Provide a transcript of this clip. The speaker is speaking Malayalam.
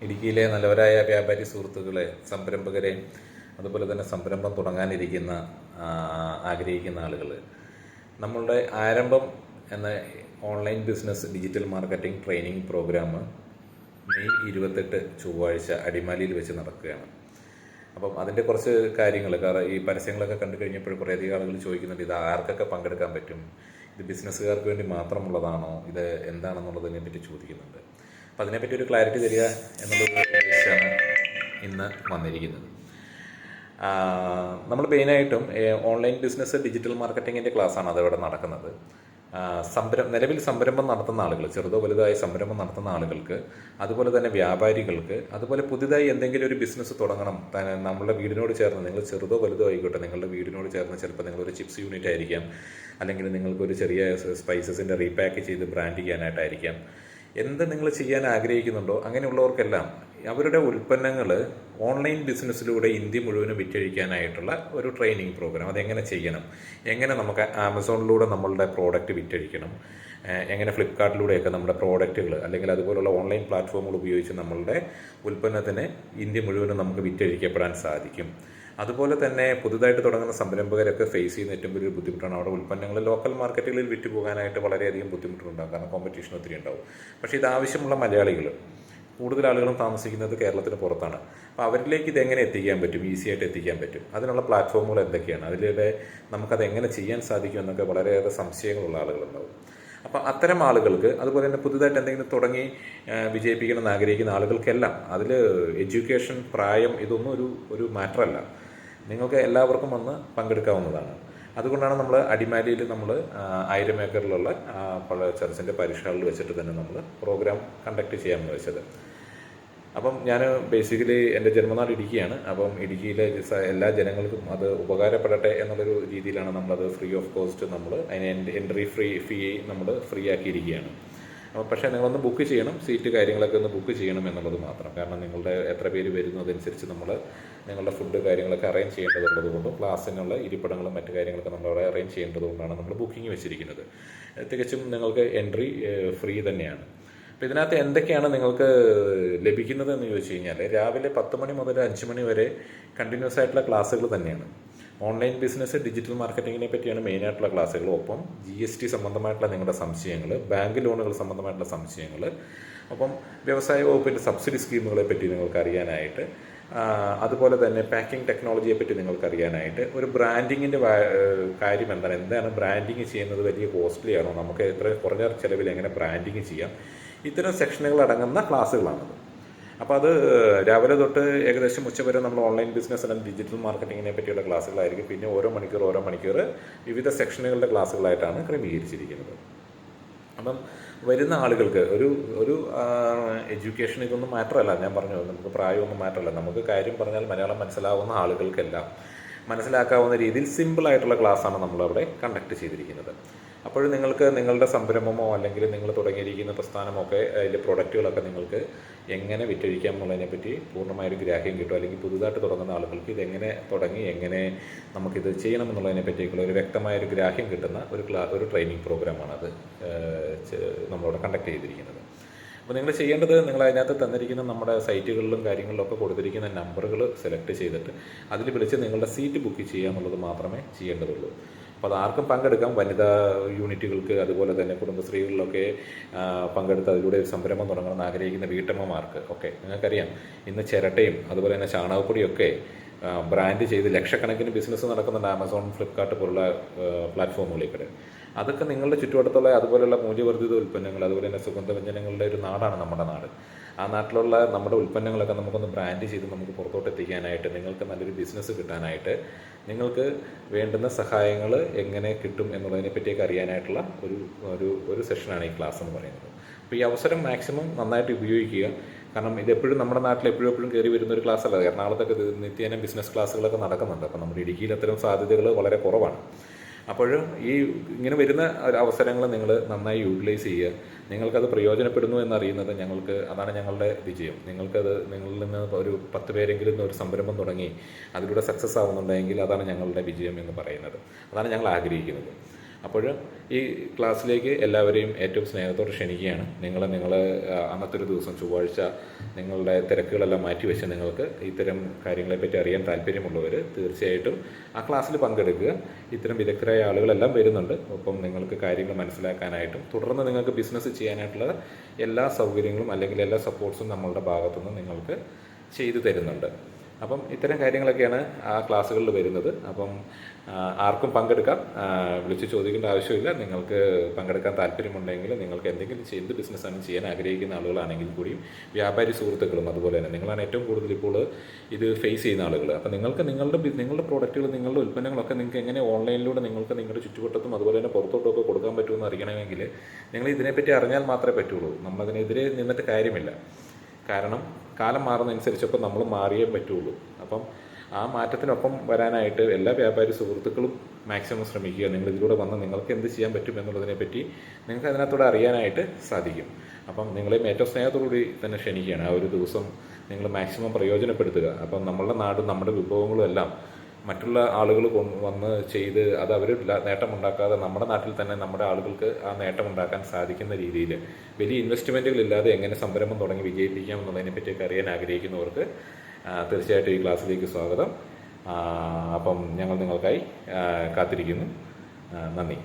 ഇടുക്കിയിലെ നല്ലവരായ വ്യാപാരി സുഹൃത്തുക്കളെ, സംരംഭകരെ, അതുപോലെ തന്നെ സംരംഭം തുടങ്ങാനിരിക്കുന്ന ആഗ്രഹിക്കുന്ന ആളുകൾ, നമ്മളുടെ ആരംഭം എന്ന online business digital marketing training program May 28 ചൊവ്വാഴ്ച അടിമാലിയിൽ വെച്ച് നടക്കുകയാണ്. അപ്പം അതിൻ്റെ കുറച്ച് കാര്യങ്ങൾ, കാരണം ഈ പരസ്യങ്ങളൊക്കെ കണ്ടു കഴിഞ്ഞപ്പോൾ കുറേയധികം ആളുകൾ ചോദിക്കുന്നുണ്ട്, ഇത് ആർക്കൊക്കെ പങ്കെടുക്കാൻ പറ്റും, ഇത് ബിസിനസ്സുകാർക്ക് വേണ്ടി മാത്രമുള്ളതാണോ, ഇത് എന്താണെന്നുള്ളതിനെ പറ്റി ചോദിക്കുന്നുണ്ട്. അപ്പം അതിനെപ്പറ്റി ഒരു ക്ലാരിറ്റി തരിക എന്നുള്ളൊരു ഉദ്ദേശമാണ് ഇന്ന് വന്നിരിക്കുന്നത്. നമ്മൾ മെയിനായിട്ടും ഓൺലൈൻ ബിസിനസ് ഡിജിറ്റൽ മാർക്കറ്റിങ്ങിൻ്റെ ക്ലാസ്സാണ് അതവിടെ നടക്കുന്നത്. നിലവിൽ സംരംഭം നടത്തുന്ന ആളുകൾ, ചെറുതോ വലുതായ സംരംഭം നടത്തുന്ന ആളുകൾക്ക്, അതുപോലെ തന്നെ വ്യാപാരികൾക്ക്, അതുപോലെ പുതുതായി എന്തെങ്കിലും ഒരു ബിസിനസ് തുടങ്ങണം, നമ്മളുടെ വീടിനോട് ചേർന്ന്, നിങ്ങൾ ചെറുതോ വലുതോ ആയിക്കോട്ടെ, നിങ്ങളുടെ വീടിനോട് ചേർന്ന് ചിലപ്പോൾ നിങ്ങളൊരു ചിപ്സ് യൂണിറ്റ് ആയിരിക്കാം, അല്ലെങ്കിൽ നിങ്ങൾക്കൊരു ചെറിയ സ്പൈസസിൻ്റെ റീപാക്ക് ചെയ്ത് ബ്രാൻഡ് ചെയ്യാനായിട്ടായിരിക്കാം. എന്ത് നിങ്ങൾ ചെയ്യാൻ ആഗ്രഹിക്കുന്നുണ്ടോ അങ്ങനെയുള്ളവർക്കെല്ലാം അവരുടെ ഉൽപ്പന്നങ്ങൾ ഓൺലൈൻ ബിസിനസ്സിലൂടെ ഇന്ത്യ മുഴുവനും വിറ്റഴിക്കാനായിട്ടുള്ള ഒരു ട്രെയിനിങ് പ്രോഗ്രാം. അതെങ്ങനെ ചെയ്യണം, എങ്ങനെ നമുക്ക് ആമസോണിലൂടെ നമ്മളുടെ പ്രോഡക്റ്റ് വിറ്റഴിക്കണം, എങ്ങനെ ഫ്ലിപ്കാർട്ടിലൂടെയൊക്കെ നമ്മുടെ പ്രോഡക്റ്റുകൾ അല്ലെങ്കിൽ അതുപോലുള്ള ഓൺലൈൻ പ്ലാറ്റ്ഫോമുകൾ ഉപയോഗിച്ച് നമ്മളുടെ ഉൽപ്പന്നത്തിന് ഇന്ത്യ മുഴുവനും നമുക്ക് വിറ്റഴിക്കപ്പെടാൻ സാധിക്കും. അതുപോലെ തന്നെ പുതുതായിട്ട് തുടങ്ങുന്ന സംരംഭകരൊക്കെ ഫേസ് ചെയ്യുന്ന ഏറ്റവും വലിയൊരു ബുദ്ധിമുട്ടാണ് അവിടെ ഉൽപ്പന്നങ്ങൾ ലോക്കൽ മാർക്കറ്റുകളിൽ വിറ്റ് പോകാനായിട്ട് വളരെയധികം ബുദ്ധിമുട്ടുണ്ടാകും, കാരണം കോമ്പറ്റീഷൻ ഒത്തിരി ഉണ്ടാവും. പക്ഷേ ഇതാവശ്യമുള്ള മലയാളികൾ, കൂടുതൽ ആളുകളും താമസിക്കുന്നത് കേരളത്തിന് പുറത്താണ്. അപ്പോൾ അവരിലേക്ക് ഇതെങ്ങനെ എത്തിക്കാൻ പറ്റും, ഈസി ആയിട്ട് എത്തിക്കാൻ പറ്റും, അതിനുള്ള പ്ലാറ്റ്ഫോമുകൾ എന്തൊക്കെയാണ്, അതിലൂടെ നമുക്കത് എങ്ങനെ ചെയ്യാൻ സാധിക്കും എന്നൊക്കെ വളരെയേറെ സംശയങ്ങളുള്ള ആളുകളുണ്ടാവും. അപ്പോൾ അത്തരം ആളുകൾക്ക്, അതുപോലെ തന്നെ പുതുതായിട്ട് എന്തെങ്കിലും തുടങ്ങി വിജയിപ്പിക്കണമെന്ന് ആഗ്രഹിക്കുന്ന ആളുകൾക്കെല്ലാം അതിൽ എഡ്യൂക്കേഷൻ, പ്രായം ഇതൊന്നും ഒരു മാറ്ററല്ല. നിങ്ങൾക്ക് എല്ലാവർക്കും വന്ന് പങ്കെടുക്കാവുന്നതാണ്. അതുകൊണ്ടാണ് നമ്മൾ അടിമാലിയിൽ നമ്മൾ 1000 ഏക്കറിലുള്ള പഴയ ചർച്ചിൻ്റെ പരിഷ്കാളിൽ വെച്ചിട്ട് തന്നെ നമ്മൾ പ്രോഗ്രാം കണ്ടക്ട് ചെയ്യാമെന്ന് വെച്ചത്. അപ്പം ഞാൻ ബേസിക്കലി എൻ്റെ ജന്മനാട് ഇടുക്കിയാണ്. അപ്പം ഇടുക്കിയിലെ എല്ലാ ജനങ്ങൾക്കും അത് ഉപകാരപ്പെടട്ടെ എന്നുള്ളൊരു രീതിയിലാണ് നമ്മളത് ഫ്രീ ഓഫ് കോസ്റ്റ് നമ്മൾ അതിന് എൻട്രി ഫീ നമ്മൾ ഫ്രീ ആക്കിയിരിക്കുകയാണ്. അപ്പോൾ പക്ഷേ നിങ്ങളൊന്ന് ബുക്ക് ചെയ്യണം, സീറ്റ് കാര്യങ്ങളൊക്കെ ഒന്ന് ബുക്ക് ചെയ്യണം എന്നുള്ളത് മാത്രം. കാരണം നിങ്ങളുടെ എത്ര പേര് വരുന്നതനുസരിച്ച് നമ്മൾ നിങ്ങളുടെ ഫുഡ് കാര്യങ്ങളൊക്കെ അറേഞ്ച് ചെയ്യേണ്ടതുള്ളത് കൊണ്ടും ക്ലാസ്സിനുള്ള ഇരിപ്പിടങ്ങളും മറ്റു കാര്യങ്ങളൊക്കെ നമ്മളവിടെ അറേഞ്ച് ചെയ്യേണ്ടതുകൊണ്ടാണ് നമ്മൾ ബുക്കിംഗ് വെച്ചിരിക്കുന്നത്. തികച്ചും നിങ്ങൾക്ക് എൻട്രി ഫ്രീ തന്നെയാണ്. അപ്പോൾ ഇതിനകത്ത് എന്തൊക്കെയാണ് നിങ്ങൾക്ക് ലഭിക്കുന്നത് എന്ന് ചോദിച്ചു കഴിഞ്ഞാൽ, രാവിലെ 10 മണി മുതൽ 5 മണി വരെ കണ്ടിന്യൂസ് ആയിട്ടുള്ള ക്ലാസ്സുകൾ തന്നെയാണ്. ഓൺലൈൻ ബിസിനസ് ഡിജിറ്റൽ മാർക്കറ്റിങ്ങിനെ പറ്റിയാണ് മെയിനായിട്ടുള്ള ക്ലാസ്സുകൾ. ഒപ്പം GST സംബന്ധമായിട്ടുള്ള നിങ്ങളുടെ സംശയങ്ങൾ, ബാങ്ക് ലോണുകൾ സംബന്ധമായിട്ടുള്ള സംശയങ്ങൾ, ഒപ്പം വ്യവസായ വകുപ്പിൻ്റെ സബ്സിഡി സ്കീമുകളെ പറ്റി നിങ്ങൾക്ക് അറിയാനായിട്ട്, അതുപോലെ തന്നെ പാക്കിംഗ് ടെക്നോളജിയെ പറ്റി നിങ്ങൾക്ക് അറിയാനായിട്ട്, ഒരു ബ്രാൻഡിങ്ങിൻ്റെ കാര്യം എന്താണ് ബ്രാൻഡിങ് ചെയ്യുന്നത്, വലിയ കോസ്റ്റ്ലി ആണോ, നമുക്ക് എത്ര കുറഞ്ഞ ചിലവിൽ എങ്ങനെ ബ്രാൻഡിങ് ചെയ്യാം, ഇത്തരം സെക്ഷനുകൾ അടങ്ങുന്ന ക്ലാസ്സുകളാണത്. അപ്പോൾ അത് രാവിലെ തൊട്ട് ഏകദേശം ഉച്ചവരെ നമ്മൾ ഓൺലൈൻ ബിസിനസ് അല്ലെങ്കിൽ ഡിജിറ്റൽ മാർക്കറ്റിങ്ങിനെ പറ്റിയുള്ള ക്ലാസ്സുകളായിരിക്കും. പിന്നെ ഓരോ മണിക്കൂർ വിവിധ സെക്ഷനുകളുടെ ക്ലാസ്സുകളായിട്ടാണ് ക്രമീകരിച്ചിരിക്കുന്നത്. അപ്പം വരുന്ന ആളുകൾക്ക് ഒരു എഡ്യൂക്കേഷൻ ഇതൊന്നും മാറ്ററല്ല. ഞാൻ പറഞ്ഞു, നമുക്ക് പ്രായമൊന്നും മാറ്ററല്ല. നമുക്ക് കാര്യം പറഞ്ഞാൽ മലയാളം മനസ്സിലാവുന്ന ആളുകൾക്കെല്ലാം മനസ്സിലാക്കാവുന്ന രീതിയിൽ സിമ്പിളായിട്ടുള്ള ക്ലാസ്സാണ് നമ്മളവിടെ കണ്ടക്ട് ചെയ്തിരിക്കുന്നത്. അപ്പോൾ നിങ്ങൾക്ക് നിങ്ങളുടെ സംരംഭമോ അല്ലെങ്കിൽ നിങ്ങൾ തുടങ്ങിയിരിക്കുന്ന പ്രസ്ഥാനമോ ഒക്കെ അതിൻ്റെ പ്രൊഡക്റ്റുകളൊക്കെ നിങ്ങൾക്ക് എങ്ങനെ വിറ്റഴിക്കാം എന്നുള്ളതിനെപ്പറ്റി പൂർണ്ണമായൊരു ഗ്രാഹ്യം കിട്ടും. അല്ലെങ്കിൽ പുതുതായിട്ട് തുടങ്ങുന്ന ആളുകൾക്ക് ഇതെങ്ങനെ തുടങ്ങി എങ്ങനെ നമുക്കിത് ചെയ്യണം എന്നുള്ളതിനെ പറ്റിയുള്ള ഒരു വ്യക്തമായൊരു ഗ്രാഹ്യം കിട്ടുന്ന ഒരു ട്രെയിനിങ് പ്രോഗ്രാമാണ് അത് നമ്മളവിടെ കണ്ടക്ട് ചെയ്തിരിക്കുന്നത്. അപ്പോൾ നിങ്ങൾ ചെയ്യേണ്ടത്, നിങ്ങൾ അതിനകത്ത് തന്നിരിക്കുന്ന നമ്മുടെ സൈറ്റുകളിലും കാര്യങ്ങളിലൊക്കെ കൊടുത്തിരിക്കുന്ന നമ്പറുകൾ സെലക്ട് ചെയ്തിട്ട് അതിൽ വിളിച്ച് നിങ്ങളുടെ സീറ്റ് ബുക്ക് ചെയ്യുക എന്നുള്ളത് മാത്രമേ ചെയ്യേണ്ടതുള്ളൂ. അപ്പോൾ അതാർക്കും പങ്കെടുക്കാം. വനിതാ യൂണിറ്റുകൾക്ക്, അതുപോലെ തന്നെ കുടുംബശ്രീകളിലൊക്കെ പങ്കെടുത്ത് അതിലൂടെ ഒരു സംരംഭം തുടങ്ങണമെന്ന് ആഗ്രഹിക്കുന്ന വീട്ടമ്മമാർക്ക് ഒക്കെ. നിങ്ങൾക്കറിയാം, ഇന്ന് ചിരട്ടയും അതുപോലെ തന്നെ ചാണകപ്പൊടിയൊക്കെ ബ്രാൻഡ് ചെയ്ത് ലക്ഷക്കണക്കിന് ബിസിനസ് നടക്കുന്നുണ്ട് ആമസോൺ, ഫ്ലിപ്കാർട്ട് പോലുള്ള പ്ലാറ്റ്ഫോമുകളിൽ. അതൊക്കെ നിങ്ങളുടെ ചുറ്റുവട്ടത്തുള്ള അതുപോലെയുള്ള മൂല്യവർദ്ധിത ഉൽപ്പന്നങ്ങൾ, അതുപോലെ തന്നെ സുഗന്ധവ്യഞ്ജനങ്ങളുടെ ഒരു നാടാണ് നമ്മുടെ നാട്. ആ നാട്ടിലുള്ള നമ്മുടെ ഉൽപ്പന്നങ്ങളൊക്കെ നമുക്കൊന്ന് ബ്രാൻഡ് ചെയ്ത് നമുക്ക് പുറത്തോട്ട് എത്തിക്കാനായിട്ട്, നിങ്ങൾക്ക് നല്ലൊരു ബിസിനസ് കിട്ടാനായിട്ട് നിങ്ങൾക്ക് വേണ്ടുന്ന സഹായങ്ങൾ എങ്ങനെ കിട്ടും എന്നുള്ളതിനെ പറ്റിയൊക്കെ അറിയാനായിട്ടുള്ള ഒരു സെഷനാണ് ഈ ക്ലാസ് എന്ന് പറയുന്നത്. അപ്പോൾ ഈ അവസരം മാക്സിമം നന്നായിട്ട് ഉപയോഗിക്കുക. കാരണം ഇതെപ്പോഴും നമ്മുടെ നാട്ടിൽ എപ്പോഴും കയറി വരുന്ന ഒരു ക്ലാസ് അല്ല. എറണാകുളത്തൊക്കെ നിത്യേന ബിസിനസ് ക്ലാസ്സുകളൊക്കെ നടക്കുന്നുണ്ട്. അപ്പോൾ നമ്മുടെ ഇടുക്കിയിൽ അത്തരം സാധ്യതകൾ വളരെ കുറവാണ്. അപ്പോഴും ഇങ്ങനെ വരുന്ന അവസരങ്ങൾ നിങ്ങൾ നന്നായി യൂട്ടിലൈസ് ചെയ്യുക. നിങ്ങൾക്കത് പ്രയോജനപ്പെടുന്നു എന്നറിയുന്നത് അതാണ് ഞങ്ങളുടെ വിജയം. നിങ്ങളിൽ നിന്ന് ഒരു 10 പേരെങ്കിലും ഒരു സംരംഭം തുടങ്ങി അതിലൂടെ സക്സസ് ആവുന്നുണ്ടെങ്കിൽ അതാണ് ഞങ്ങളുടെ വിജയം എന്ന് പറയുന്നത്. അതാണ് ഞങ്ങൾ ആഗ്രഹിക്കുന്നത്. അപ്പോൾ ഈ ക്ലാസ്സിലേക്ക് എല്ലാവരെയും ഏറ്റവും സ്നേഹത്തോടെ ക്ഷണിക്കുകയാണ്. നിങ്ങൾ അന്നത്തെ ഒരു ദിവസം ചൊവ്വാഴ്ച നിങ്ങളുടെ തിരക്കുകളെല്ലാം മാറ്റിവെച്ച് നിങ്ങൾക്ക് ഇത്തരം കാര്യങ്ങളെപ്പറ്റി അറിയാൻ താല്പര്യമുള്ളവർ തീർച്ചയായിട്ടും ആ ക്ലാസ്സിൽ പങ്കെടുക്കുക. ഇത്തരം വിദഗ്ധരായ ആളുകളെല്ലാം വരുന്നുണ്ട്. ഒപ്പം നിങ്ങൾക്ക് കാര്യങ്ങൾ മനസ്സിലാക്കാനായിട്ടും തുടർന്ന് നിങ്ങൾക്ക് ബിസിനസ് ചെയ്യാനായിട്ടുള്ള എല്ലാ സൗകര്യങ്ങളും അല്ലെങ്കിൽ എല്ലാ സപ്പോർട്ട്സും നമ്മളുടെ ഭാഗത്തുനിന്ന് നിങ്ങൾക്ക് ചെയ്തു തരുന്നുണ്ട്. അപ്പം ഇത്തരം കാര്യങ്ങളൊക്കെയാണ് ആ ക്ലാസ്സുകളിൽ വരുന്നത്. അപ്പം ആർക്കും പങ്കെടുക്കാം, വിളിച്ച് ചോദിക്കേണ്ട ആവശ്യമില്ല. നിങ്ങൾക്ക് പങ്കെടുക്കാൻ താല്പര്യമുണ്ടെങ്കിൽ നിങ്ങൾക്ക് എന്തെങ്കിലും എന്ത് ബിസിനസ്സാണ് ചെയ്യാൻ ആഗ്രഹിക്കുന്ന ആളുകളാണെങ്കിൽ കൂടിയും വ്യാപാരി സുഹൃത്തുക്കളും അതുപോലെ തന്നെ നിങ്ങളാണ് ഏറ്റവും കൂടുതൽ ഇപ്പോൾ ഇത് ഫേസ് ചെയ്യുന്ന ആളുകൾ. അപ്പം നിങ്ങൾക്ക് നിങ്ങളുടെ പ്രോഡക്റ്റുകൾ, നിങ്ങളുടെ ഉൽപ്പന്നങ്ങളൊക്കെ നിങ്ങൾക്ക് എങ്ങനെ ഓൺലൈനിലൂടെ നിങ്ങൾക്ക് നിങ്ങളുടെ ചുറ്റുവട്ടത്തും അതുപോലെ തന്നെ പുറത്തോട്ടൊക്കെ കൊടുക്കാൻ പറ്റുമെന്ന് അറിയണമെങ്കിൽ നിങ്ങൾ ഇതിനെപ്പറ്റി അറിഞ്ഞാൽ മാത്രമേ പറ്റുള്ളൂ. നമ്മളതിനെതിരെ നിന്നിട്ട് കാര്യമില്ല. കാരണം കാലം മാറുന്നതനുസരിച്ചപ്പോൾ നമ്മൾ മാറിയേ പറ്റുള്ളൂ. അപ്പം ആ മാറ്റത്തിനൊപ്പം വരാനായിട്ട് എല്ലാ വ്യാപാരി സുഹൃത്തുക്കളും മാക്സിമം ശ്രമിക്കുക. നിങ്ങൾ ഇതിലൂടെ വന്ന് നിങ്ങൾക്ക് എന്ത് ചെയ്യാൻ പറ്റും എന്നുള്ളതിനെപ്പറ്റി നിങ്ങൾക്ക് അതിനകത്തൂടെ അറിയാനായിട്ട് സാധിക്കും. അപ്പം നിങ്ങളെയും ഏറ്റവും സ്നേഹത്തോടുകൂടി തന്നെ ക്ഷണിക്കുകയാണ്. ആ ഒരു ദിവസം നിങ്ങൾ മാക്സിമം പ്രയോജനപ്പെടുത്തുക. അപ്പം നമ്മളുടെ നാടും നമ്മുടെ വിഭവങ്ങളും എല്ലാം മറ്റുള്ള ആളുകൾ വന്ന് ചെയ്ത് അത് അവർ നേട്ടമുണ്ടാക്കാതെ നമ്മുടെ നാട്ടിൽ തന്നെ നമ്മുടെ ആളുകൾക്ക് ആ നേട്ടമുണ്ടാക്കാൻ സാധിക്കുന്ന രീതിയിൽ വലിയ ഇൻവെസ്റ്റ്മെൻറ്റുകളില്ലാതെ എങ്ങനെ സംരംഭം തുടങ്ങി വിജയിപ്പിക്കാം എന്നുള്ളതിനെപ്പറ്റിയൊക്കെ അറിയാൻ ആഗ്രഹിക്കുന്നവർക്ക് തീർച്ചയായിട്ടും ഈ ക്ലാസ്സിലേക്ക് സ്വാഗതം. അപ്പം ഞങ്ങൾ നിങ്ങൾക്കായി കാത്തിരിക്കുന്നു. നന്ദി.